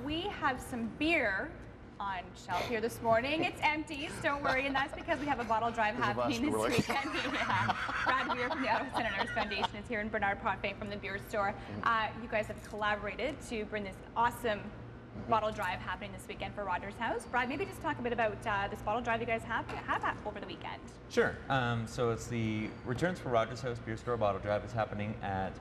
We have some beer on shelf here this morning. It's empty, so don't worry, and that's because we have a bottle drive happening this weekend. Yeah. Brad Weir from the Ottawa Senators Foundation is here, and Bernard Potvin from the beer store. You guys have collaborated to bring this awesome bottle drive happening this weekend for Rogers House. Brad, maybe just talk a bit about this bottle drive you guys have over the weekend. Sure. So it's the Returns for Rogers House Beer Store Bottle Drive. It's happening at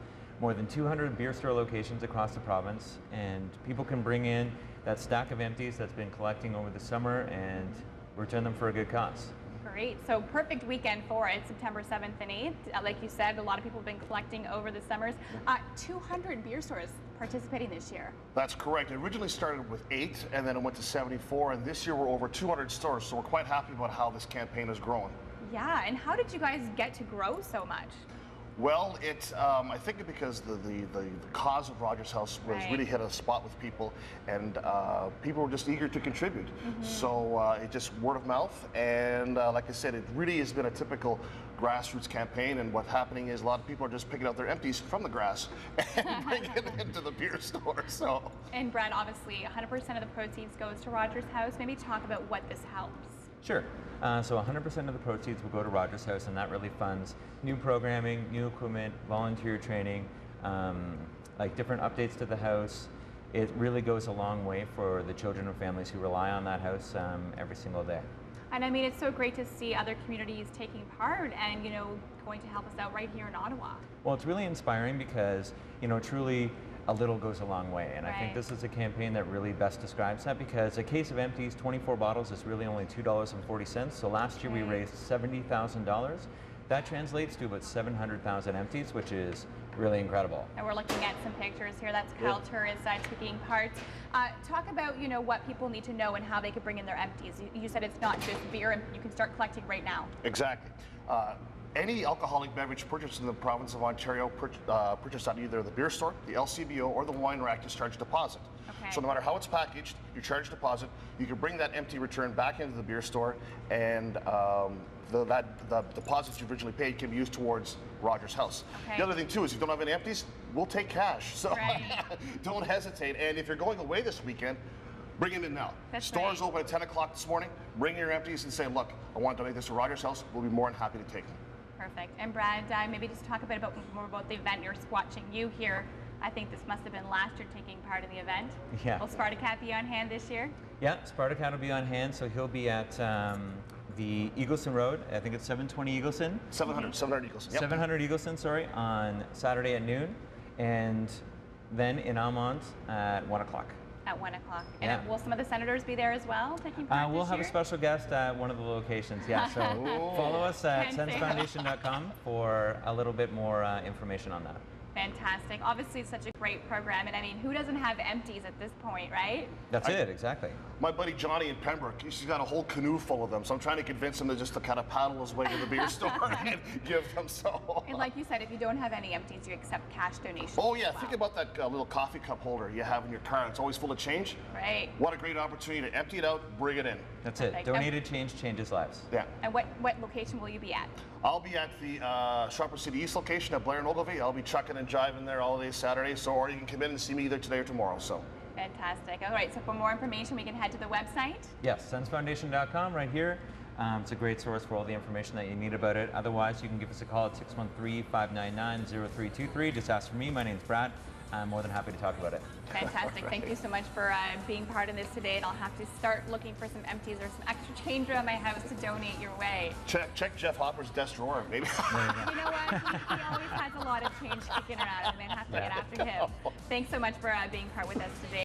more than 200 beer store locations across the province, and people can bring in that stack of empties that's been collecting over the summer and return them for a good cause. Great. So perfect weekend for it, September 7th and 8th. Like you said, a lot of people have been collecting over the summers. 200 beer stores participating this year. That's correct. It originally started with 8, and then it went to 74, and this year we're over 200 stores, so we're quite happy about how this campaign is growing. Yeah, and how did you guys get to grow so much? Well, I think because the cause of Rogers House was really hit a spot with people, and people were just eager to contribute. So it just word of mouth, and like I said, it really has been a typical grassroots campaign, and what's happening is a lot of people are just picking out their empties from the grass and bringing it into the beer store. So. And Brad, obviously 100% of the proceeds goes to Rogers House. Maybe talk about what this helps. Sure. So 100% of the proceeds will go to Rogers House, and that really funds new programming, new equipment, volunteer training, like different updates to the house. It really goes a long way for the children and families who rely on that house every single day. And I mean, it's so great to see other communities taking part and, going to help us out right here in Ottawa. Well, it's really inspiring because, truly a little goes a long way. And I think this is a campaign that really best describes that, because a case of empties, 24 bottles, is really only $2.40. So last year we raised $70,000. That translates to about 700,000 empties, which is really incredible. And we're looking at some pictures here. That's Kyle Turris taking part. Talk about, what people need to know and how they could bring in their empties. You said it's not just beer, and you can start collecting right now. Exactly. Any alcoholic beverage purchased in the province of Ontario purchased at either the beer store, the LCBO, or the wine rack is charged deposit. So no matter how it's packaged, you charge deposit. You can bring that empty return back into the beer store, and the deposits you originally paid can be used towards Rogers House. The other thing too is if you don't have any empties, we'll take cash. So don't hesitate. And if you're going away this weekend, bring it in now. Stores open at 10 o'clock this morning. Bring your empties and say, look, I want to donate this to Rogers House. We'll be more than happy to take them. Perfect. And Brad, maybe just talk a bit more about the event. You're watching you here. I think this must have been last year taking part in the event. Yeah. Will Spartacat be on hand this year? Yeah, Spartacat will be on hand, so he'll be at the Eagleson Road. I think it's 720 Eagleson. 700 Eagleson. Yep. 700 Eagleson, sorry, on Saturday at noon, and then in Almont at 1 o'clock. At 1 o'clock. And will some of the senators be there as well, taking part We'll this have year? a special guest at one of the locations, yeah. So follow us at sensfoundation.com for a little bit more information on that. Fantastic. Obviously, it's such a great program, and I mean, who doesn't have empties at this point, right? That's it, exactly. My buddy Johnny in Pembroke, he's got a whole canoe full of them, so I'm trying to convince him to just kind of paddle his way to the beer store and give them so. And like you said, if you don't have any empties, you accept cash donations. Oh yeah, think about that little coffee cup holder you have in your car. It's always full of change. Right. What a great opportunity to empty it out, bring it in. That's it. Donated change changes lives. Yeah. And what location will you be at? I'll be at the Sharper City East location at Blair and Ogilvie. I'll be chucking and driving there all day Saturday, so or you can come in and see me either today or tomorrow. So. Fantastic. All right, so for more information, we can head to the website. Yes, sensfoundation.com right here. It's a great source for all the information that you need about it. Otherwise, you can give us a call at 613-599-0323. Just ask for me. My name's Brad. I'm more than happy to talk about it. Fantastic. Thank you so much for being part of this today, and I'll have to start looking for some empties or some extra change around my house to donate your way. Check Jeff Hopper's desk drawer, maybe. You know what? He always has a lot of change kicking around, and I have to get after him. Thanks so much for being part with us today.